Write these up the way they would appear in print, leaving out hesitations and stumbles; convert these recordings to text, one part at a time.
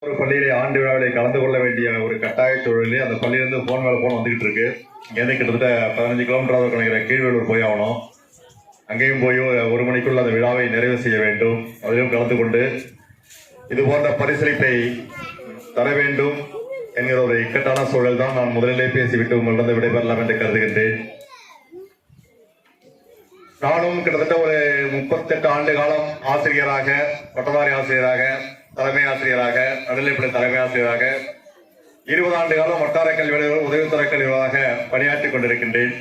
ஒரு பள்ளியிலே ஆண்டு விழாவிலே கலந்து கொள்ள வேண்டிய ஒரு கட்டாய சூழலில் அந்த பள்ளியிலிருந்து போன் மேல போன் வந்துகிட்டு இருக்கு. இங்கேருந்து கிட்டத்தட்ட 15 கிலோமீட்டர் கணக்கிற கீழ்வேலூர் போய் ஆகணும். அங்கேயும் போய் 1 மணிக்குள்ள அந்த விழாவை நிறைவு செய்ய வேண்டும். அதிலும் கலந்து கொண்டு இது போன்ற பரிசளிப்பை தர வேண்டும் என்கிற ஒரு இக்கட்டான சூழல் தான் நான் முதலிலே பேசிவிட்டு உங்களிடம் விடைபெறலாம் என்று கருதுகின்றேன். நானும் கிட்டத்தட்ட ஒரு 38 ஆண்டு காலம் ஆசிரியராக, பட்டதாரி ஆசிரியராக, தலைமை ஆசிரியராக, நடுநிலைப்பள்ளி தலைமை ஆசிரியராக, 20 ஆண்டு காலம் வட்டார கல்வி உதவித்தர கல்வியாக பணியாற்றிக் கொண்டிருக்கின்றேன்.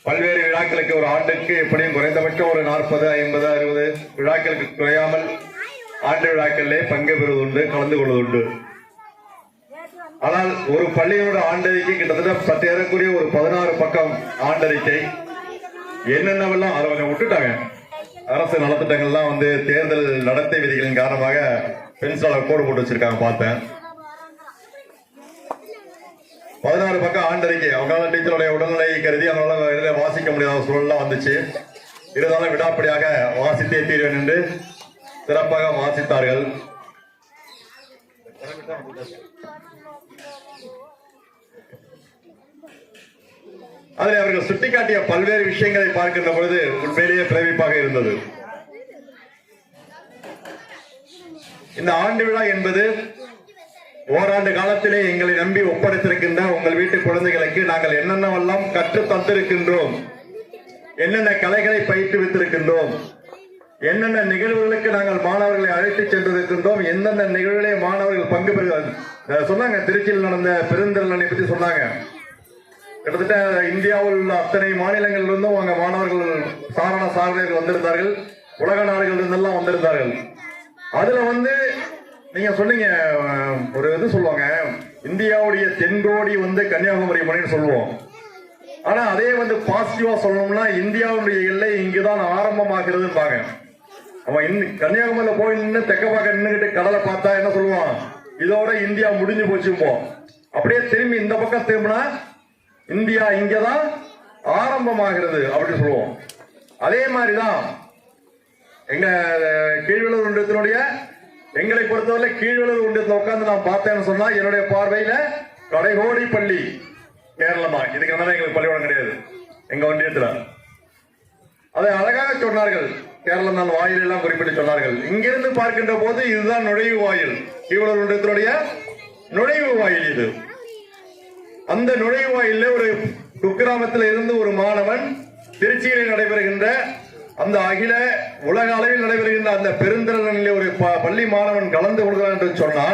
பல்வேறு விழாக்களுக்கு ஒரு ஆண்டுக்கு எப்படியும் குறைந்தபட்சம் ஒரு 40, 50, 60 விழாக்களுக்கு குறையாமல் ஆண்டு விழாக்களிலே பங்கு பெறுவதுண்டு, கலந்து கொள்வதுண்டு. ஆனால் ஒரு பள்ளியோட ஆண்டறிக்கை கிட்டத்தட்ட சற்று ஏறக்குரிய ஒரு 16 பக்கம் ஆண்டறிக்கை. என்னென்னவெல்லாம் அதை கொஞ்சம் விட்டுட்டாங்க. அரசு நலத்திட்டங்கள்லாம் தேர்தல் நடத்தை விதிகளின் காரணமாக பென்சிலால கோடு போட்டு வச்சிருக்காங்க. பார்த்தேன் 16 பக்கம் ஆண்டறிக்கை. அவங்களால டீச்சருடைய உடல்நிலை கருதி அவங்களால வாசிக்க முடியாத சூழல்லாம் வந்துச்சு. இருந்தாலும் விடாப்படியாக வாசித்தே தீர்வேன் என்று சிறப்பாக வாசித்தார்கள். அதில் அவர்கள் சுட்டிக்காட்டிய பல்வேறு விஷயங்களை பார்க்கின்ற பொழுது உண்மையிலேயே பிரமிப்பாக இருந்தது. இந்த ஆண்டு விழா என்பது ஓராண்டு காலத்திலே எங்களை நம்பி ஒப்படைத்திருக்கின்ற உங்கள் வீட்டு குழந்தைகளுக்கு நாங்கள் என்னென்னவெல்லாம் கற்று தந்திருக்கின்றோம், என்னென்ன கலைகளை பயிற்றுவித்திருக்கின்றோம், என்னென்ன நிகழ்வுகளுக்கு நாங்கள் மாணவர்களை அழைத்து சென்றிருக்கின்றோம், எந்தெந்த நிகழ்வுகளே மாணவர்கள் பங்கு பெறுகிறார்கள் சொன்னாங்க. திருச்சியில் நடந்த பெருந்திரளனை பற்றி சொன்னாங்க. கிட்டத்தட்ட இந்தியாவில் உள்ள அத்தனை மாநிலங்களிலிருந்தும் அங்க மாணவர்கள் சாரணர்கள் வந்திருந்தார்கள். உலக நாடுகளில் இருந்தெல்லாம் வந்திருந்தார்கள். அதுல நீங்க சொன்னீங்க ஒரு இது சொல்லுவாங்க, இந்தியாவுடைய தென்கோடி கன்னியாகுமரி மலைன்னு சொல்லுவோம். ஆனா அதே பாசிட்டிவா சொல்லணும்னா இந்தியாவுடைய எல்லை இங்குதான் ஆரம்பமாகிறதுன்னு. அவன் கன்னியாகுமரியில போய் நின்று தெக்க பார்க்க நின்றுகிட்டு கடலை பார்த்தா என்ன சொல்லுவான், இதோட இந்தியா முடிஞ்சு போச்சுப்போம். அப்படியே திரும்பி இந்த பக்கம் திரும்பினா இந்தியா இங்கதான் ஆரம்பமாகிறது அப்படின்னு சொல்லுவோம். அதே மாதிரிதான் எங்க கீழ்வேலூர் ஒன்றியத்தினுடைய எங்களை பொறுத்தவரை கீழ்வேலூர் ஒன்றியத்தில் உட்கார்ந்து நான் பார்த்தேன்னு சொன்னா என்னுடைய பார்வையில கடைகோடி பள்ளி கேரளமா. இதுக்கு எங்களுக்கு பள்ளிக்கூடம் கிடையாது எங்க ஒன்றியத்துல. அதை அழகாக சொன்னார்கள். கேரளம் தான் வாயில் எல்லாம் குறிப்பிட்டு சொன்னார்கள். இங்கிருந்து பார்க்கின்ற போது இதுதான் நுழைவு வாயில், கீழ்வேலூர் ஒன்றியத்தினுடைய நுழைவு வாயில் இது. அந்த நுழைவாயில ஒரு குக்கிராமத்தில் இருந்து ஒரு மாணவன் திருச்சியில் நடைபெறுகின்ற அந்த அகில உலக அளவில் நடைபெறுகின்ற அந்த பெருந்திரளில் ஒரு பள்ளி மாணவன் கலந்து கொள்கிறான் என்று சொன்னால்